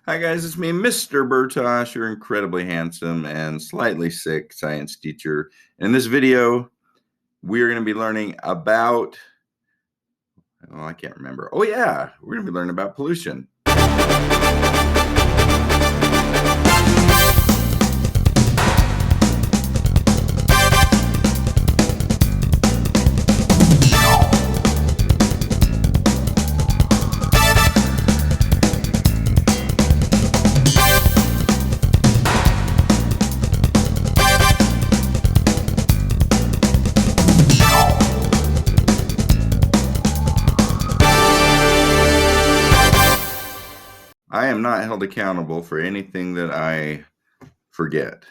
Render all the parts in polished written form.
Hi guys, it's me, Mr. Bertoch, your incredibly handsome and slightly sick science teacher. In this video, we are going to be learning about, I can't remember. Oh yeah, we're going to be learning about pollution. I am not held accountable for anything that I forget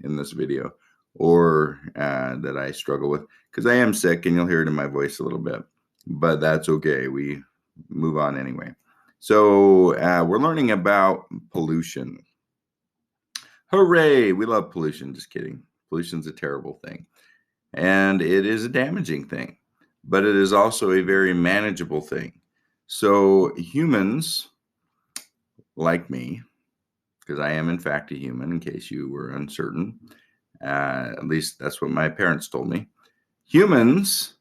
in this video or that I struggle with, because I am sick and you'll hear it in my voice a little bit, but that's okay. We move on anyway. So we're learning about pollution. Hooray! We love pollution. Just kidding. Pollution's a terrible thing, and it is a damaging thing, but it is also a very manageable thing. So humans like me, because I am in fact a human, in case you were uncertain, at least that's what my parents told me. Humans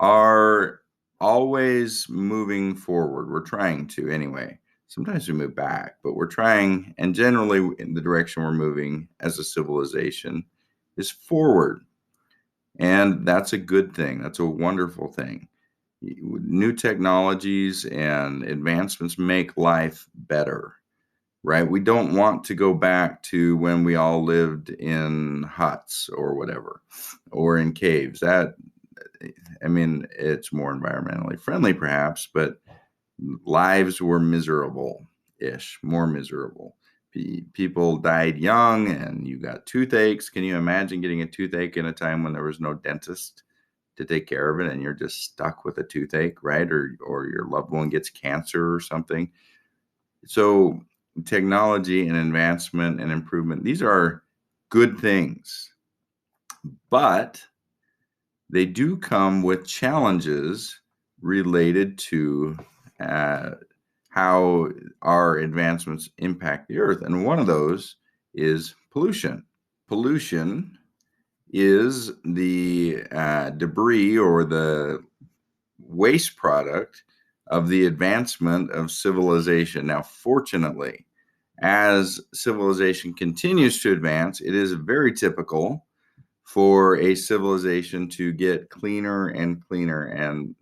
are always moving forward. We're trying to anyway. Sometimes we move back, but we're trying, and generally in the direction we're moving as a civilization is forward. And that's a good thing. That's a wonderful thing. New technologies and advancements make life better, right? We don't want to go back to when we all lived in huts or whatever, or in caves. It's more environmentally friendly perhaps, but lives were miserable-ish, more miserable. People died young and you got toothaches. Can you imagine getting a toothache in a time when there was no dentist to take care of it and you're just stuck with a toothache, right? Or your loved one gets cancer or something. So technology and advancement and improvement, these are good things, but they do come with challenges related to how our advancements impact the earth. And one of those is pollution. Pollution is the debris or the waste product of the advancement of civilization. Now, fortunately, as civilization continues to advance, it is very typical for a civilization to get cleaner and cleaner and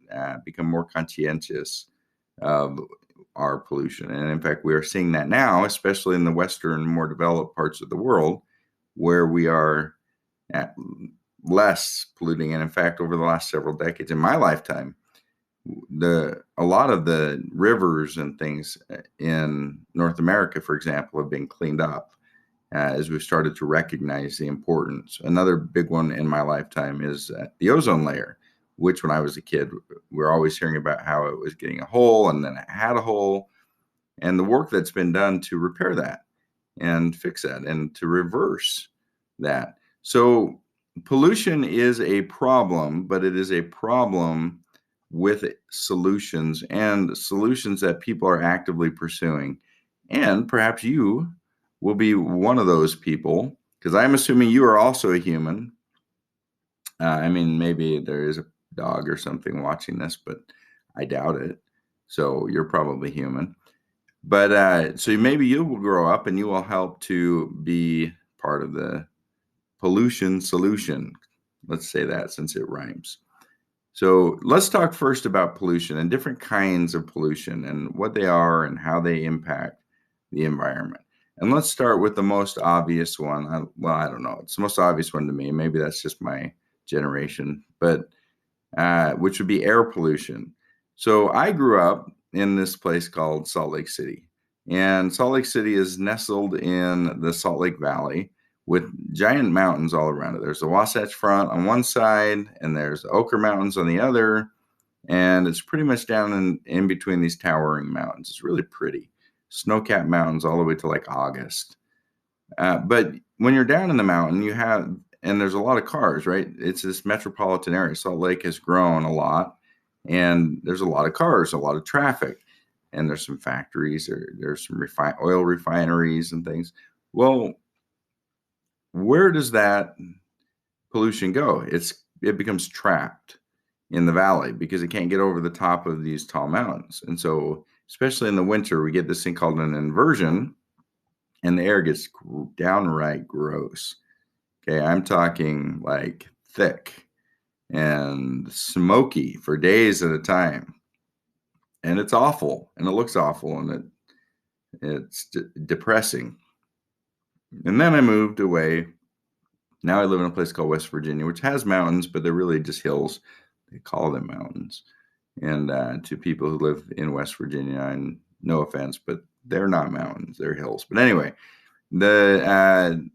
become more conscientious of our pollution. And in fact, we are seeing that now, especially in the Western, more developed parts of the world, where we are less polluting. And in fact, over the last several decades, in my lifetime, a lot of the rivers and things in North America, for example, have been cleaned up as we've started to recognize the importance. Another big one in my lifetime is the ozone layer, which when I was a kid, we were always hearing about how it was getting a hole and then it had a hole, and the work that's been done to repair that and fix that and to reverse that. So pollution is a problem, but it is a problem with solutions, and solutions that people are actively pursuing. And perhaps you will be one of those people, because I'm assuming you are also a human. Maybe there is a dog or something watching this, but I doubt it. So you're probably human. But so maybe you will grow up and you will help to be part of the pollution solution. Let's say that since it rhymes. So let's talk first about pollution and different kinds of pollution and what they are and how they impact the environment. And let's start with the most obvious one. I don't know. It's the most obvious one to me. Maybe that's just my generation, but which would be air pollution. So I grew up in this place called Salt Lake City. And Salt Lake City is nestled in the Salt Lake Valley with giant mountains all around it. There's the Wasatch Front on one side, and there's the Ochre Mountains on the other. And it's pretty much down in between these towering mountains. It's really pretty. Snow-capped mountains all the way to like August. But when you're down in the mountain, and there's a lot of cars, right? It's this metropolitan area. Salt Lake has grown a lot, and there's a lot of cars, a lot of traffic. and there's some factories, there's some oil refineries and things. Well, where does that pollution go? It becomes trapped in the valley because it can't get over the top of these tall mountains. And so, especially in the winter, we get this thing called an inversion, and the air gets downright gross. Okay, I'm talking like thick and smoky for days at a time. And it's awful, and it looks awful, and it's depressing. And then I moved away. Now I live in a place called West Virginia, which has mountains, but they're really just hills. They call them mountains. And to people who live in West Virginia, and no offense, but they're not mountains, they're hills. But anyway, the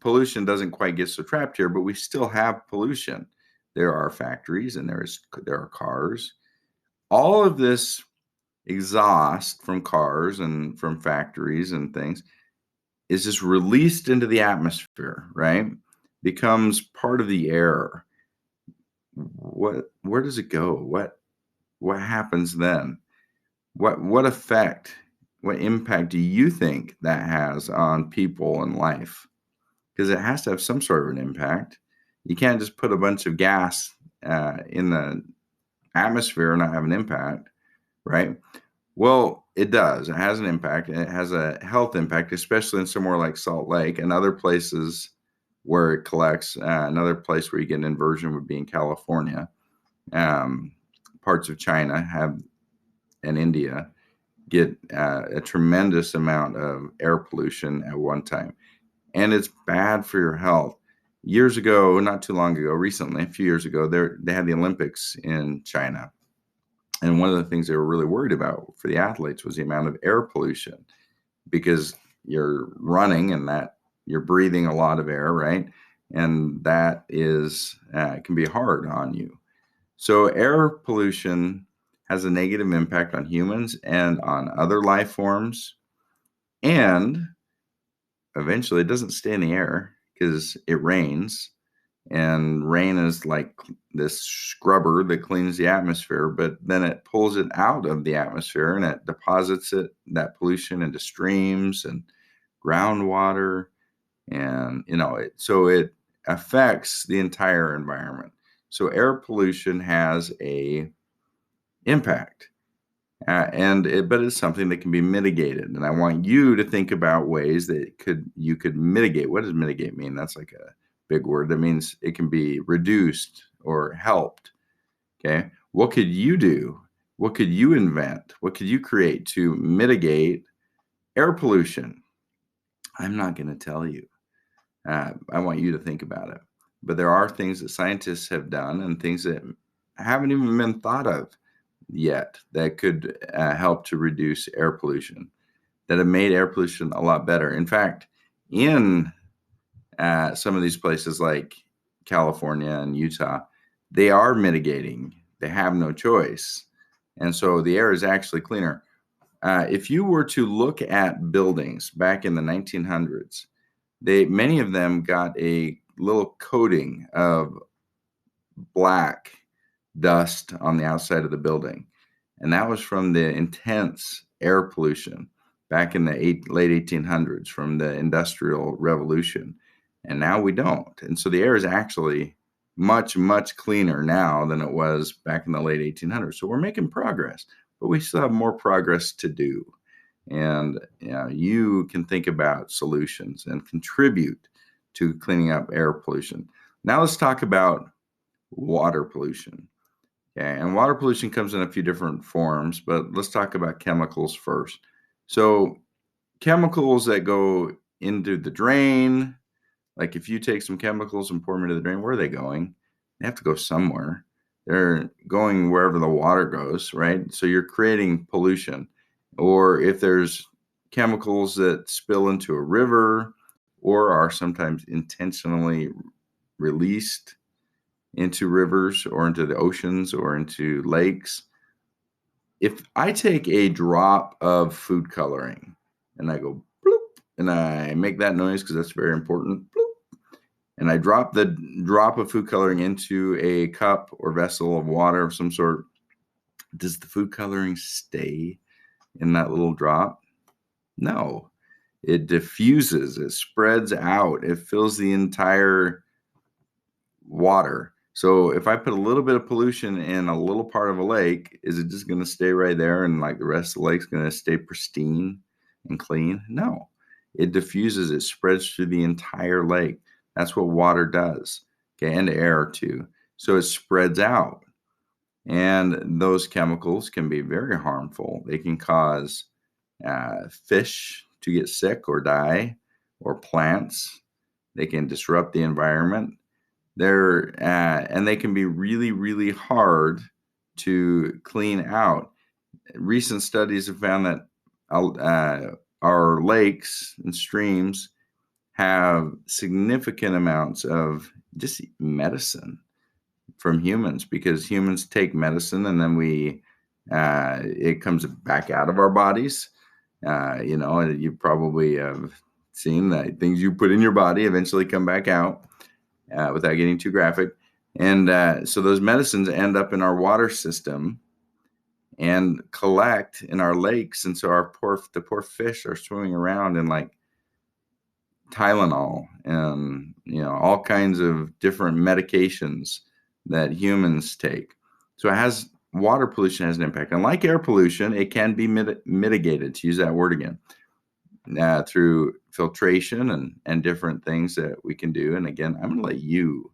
pollution doesn't quite get so trapped here, but we still have pollution. There are factories and there are cars. All of this exhaust from cars and from factories and things is just released into the atmosphere, right? Becomes part of the air. Where does it go? What happens then? What effect, what impact do you think that has on people and life? Because it has to have some sort of an impact. You can't just put a bunch of gas in the atmosphere and not have an impact, right? Well, it does. It has an impact. It has a health impact, especially in somewhere like Salt Lake and other places where it collects. Another place where you get an inversion would be in California. Parts of China have, and India get a tremendous amount of air pollution at one time. And it's bad for your health. Years ago, not too long ago, recently, a few years ago, they had the Olympics in China. And one of the things they were really worried about for the athletes was the amount of air pollution, because you're running and that you're breathing a lot of air, right? And that is can be hard on you. So air pollution has a negative impact on humans and on other life forms. And eventually it doesn't stay in the air because it rains. And rain is like this scrubber that cleans the atmosphere, but then it pulls it out of the atmosphere and it deposits that pollution into streams and groundwater. And, so it affects the entire environment. So air pollution has a impact. But it's something that can be mitigated. And I want you to think about ways that you could mitigate. What does mitigate mean? That's like a big word. That means it can be reduced or helped. Okay. What could you do? What could you invent? What could you create to mitigate air pollution? I'm not going to tell you. I want you to think about it. But there are things that scientists have done and things that haven't even been thought of yet that could help to reduce air pollution, that have made air pollution a lot better. In fact, in some of these places like California and Utah, they are mitigating. They have no choice. And so the air is actually cleaner. If you were to look at buildings back in the 1900s, many of them got a little coating of black dust on the outside of the building. And that was from the intense air pollution back in the late 1800s from the Industrial Revolution. And now we don't. And so the air is actually much, much cleaner now than it was back in the late 1800s. So we're making progress, but we still have more progress to do. And you can think about solutions and contribute to cleaning up air pollution. Now let's talk about water pollution. Okay, and water pollution comes in a few different forms, but let's talk about chemicals first. So chemicals that go into the drain, like if you take some chemicals and pour them into the drain, where are they going? They have to go somewhere. They're going wherever the water goes, right? So you're creating pollution. Or if there's chemicals that spill into a river or are sometimes intentionally released into rivers or into the oceans or into lakes. If I take a drop of food coloring and I go bloop, and I make that noise because that's very important, bloop, and I drop the drop of food coloring into a cup or vessel of water of some sort, does the food coloring stay in that little drop? No. It diffuses, it spreads out, it fills the entire water. So if I put a little bit of pollution in a little part of a lake, is it just going to stay right there and like the rest of the lake's going to stay pristine and clean? No. It diffuses, it spreads through the entire lake. That's what water does. Okay, and air too. So it spreads out. And those chemicals can be very harmful. They can cause fish to get sick or die, or plants. They can disrupt the environment. And they can be really, really hard to clean out. Recent studies have found that our lakes and streams have significant amounts of just medicine from humans, because humans take medicine and then it comes back out of our bodies. You probably have seen that things you put in your body eventually come back out, without getting too graphic. And so those medicines end up in our water system and collect in our lakes. And so the poor fish are swimming around in like Tylenol and, all kinds of different medications that humans take. So water pollution has an impact. And like air pollution, it can be mitigated, to use that word again, through filtration and different things that we can do. And again, I'm going to let you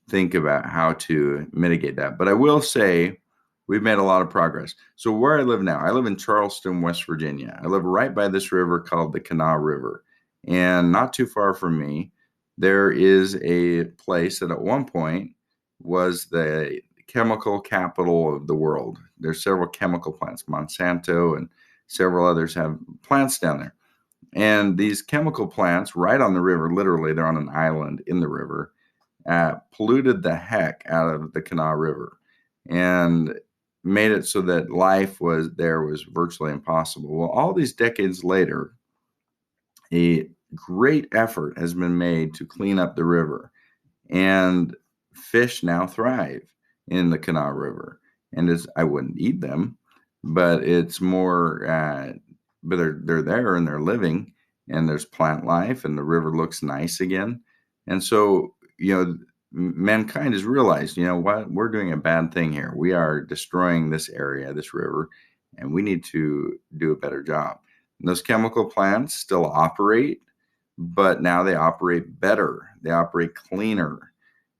think about how to mitigate that. But I will say we've made a lot of progress. So where I live now, I live in Charleston, West Virginia. I live right by this river called the Kanawha River. And not too far from me, there is a place that at one point was the chemical capital of the world. There's several chemical plants. Monsanto and several others have plants down there. And these chemical plants right on the river, literally, they're on an island in the river, polluted the heck out of the Kanawha River and made it so that life was virtually impossible. Well, all these decades later, a great effort has been made to clean up the river, and fish now thrive in the Kanawha River. And I wouldn't eat them, but it's more, but they're there and they're living, and there's plant life, and the river looks nice again. And so, mankind has realized, what, we're doing a bad thing here. We are destroying this area, this river, and we need to do a better job. And those chemical plants still operate, but now they operate better. They operate cleaner.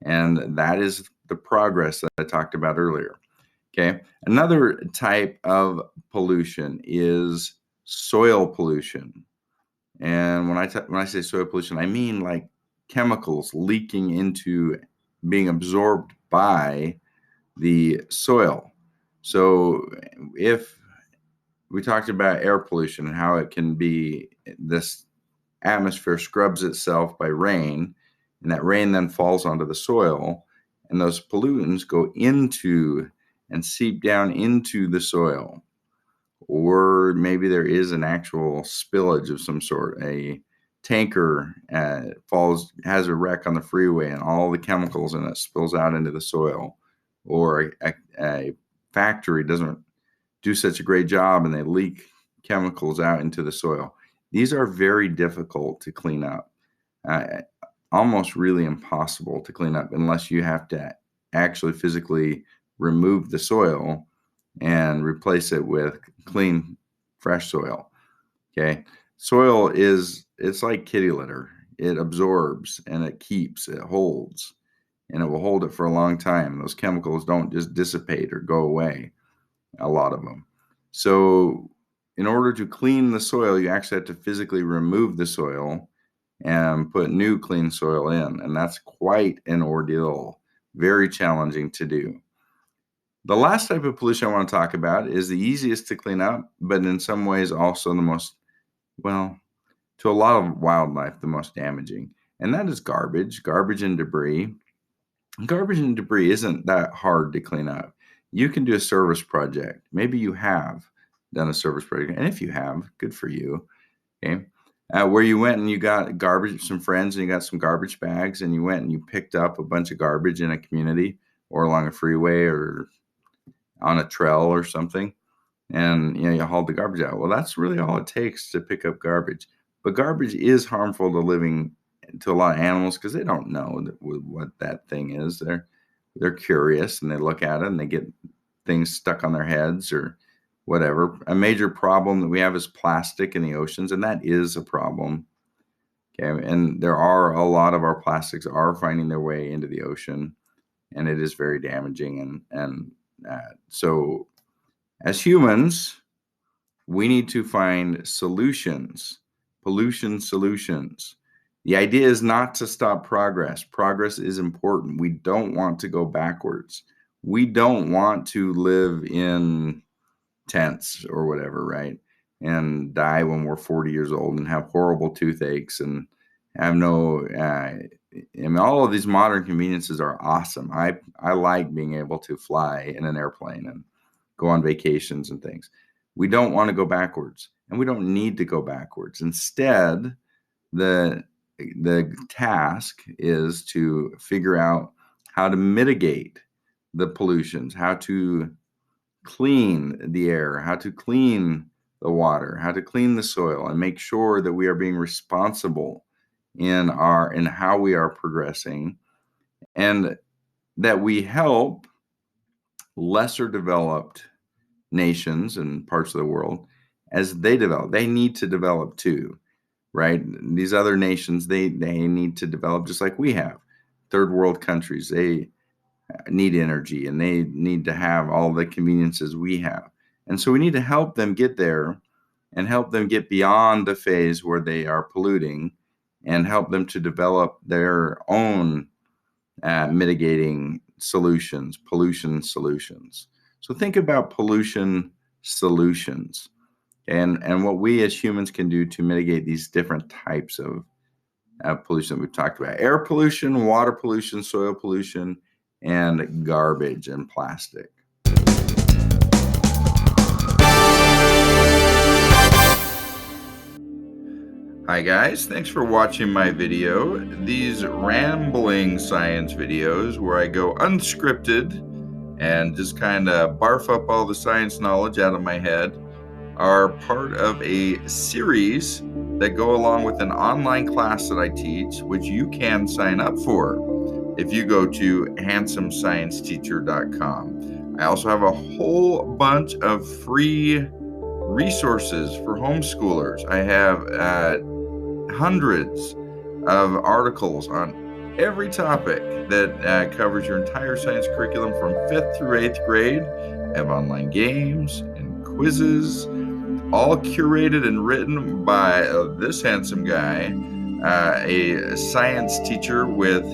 And that is the progress that I talked about earlier. Okay. Another type of pollution is soil pollution. And when I say soil pollution, I mean like chemicals leaking into being absorbed by the soil. So if we talked about air pollution and how it can be, this atmosphere scrubs itself by rain, and that rain then falls onto the soil, and those pollutants go into and seep down into the soil. Or maybe there is an actual spillage of some sort. A tanker has a wreck on the freeway, and all the chemicals in it spills out into the soil. Or a factory doesn't do such a great job and they leak chemicals out into the soil. These are very difficult to clean up, almost really impossible to clean up unless you have to actually physically remove the soil and replace it with clean, fresh soil. Okay. Soil it's like kitty litter. It absorbs and it holds, and it will hold it for a long time. Those chemicals don't just dissipate or go away, a lot of them. So in order to clean the soil, you actually have to physically remove the soil and put new clean soil in. And that's quite an ordeal, very challenging to do. The last type of pollution I want to talk about is the easiest to clean up, but in some ways also the most, well, to a lot of wildlife, the most damaging. And that is garbage and debris. Garbage and debris isn't that hard to clean up. You can do a service project. Maybe you have done a service project. And if you have, good for you. Okay. Where you went and you got garbage, some friends, and you got some garbage bags, and you went and you picked up a bunch of garbage in a community or along a freeway or on a trail or something. and you hauled the garbage out. Well, that's really all it takes to pick up garbage. But garbage is harmful to a lot of animals because they don't know what that thing is. They're curious and they look at it and they get things stuck on their heads or whatever. A major problem that we have is plastic in the oceans, and that is a problem. Okay, and there are a lot of our plastics are finding their way into the ocean, and it is very damaging. And so, as humans, we need to find solutions, pollution solutions. The idea is not to stop progress. Progress is important. We don't want to go backwards. We don't want to live in tents or whatever, right? And die when we're 40 years old and have horrible toothaches and have no, I mean, all of these modern conveniences are awesome. I like being able to fly in an airplane and go on vacations and things. We don't want to go backwards, and we don't need to go backwards. Instead, the task is to figure out how to mitigate the pollutions, how to clean the air, how to clean the water, how to clean the soil, and make sure that we are being responsible in how we are progressing, and that we help lesser developed nations and parts of the world as they develop. They need to develop too, right? These other nations, they need to develop just like we have. Third world countries, they need energy and they need to have all the conveniences we have. And so we need to help them get there and help them get beyond the phase where they are polluting and help them to develop their own mitigating solutions, pollution solutions. So think about pollution solutions and what we as humans can do to mitigate these different types of pollution that we've talked about: air pollution, water pollution, soil pollution, and garbage and plastic. Hi guys, thanks for watching my video. These rambling science videos where I go unscripted and just kind of barf up all the science knowledge out of my head are part of a series that go along with an online class that I teach, which you can sign up for if you go to handsomescienceteacher.com. I also have a whole bunch of free resources for homeschoolers. I have hundreds of articles on every topic that covers your entire science curriculum from 5th through 8th grade. I have online games and quizzes, all curated and written by this handsome guy, a science teacher with,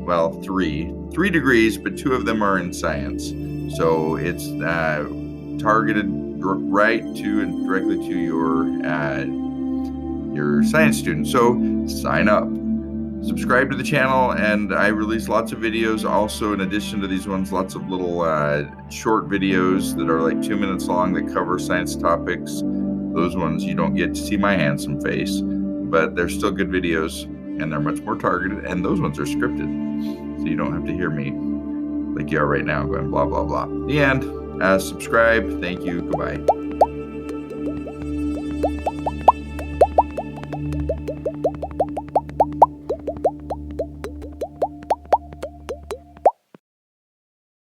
well, three degrees, but 2 of them are in science. So it's targeted right to and directly to your science students. So sign up, subscribe to the channel, and I release lots of videos. Also, in addition to these ones, lots of little short videos that are like 2 minutes long that cover science topics. Those ones you don't get to see my handsome face, but they're still good videos and they're much more targeted, and those ones are scripted, so you don't have to hear me like you are right now going blah blah blah. The end. Subscribe. Thank you. Goodbye.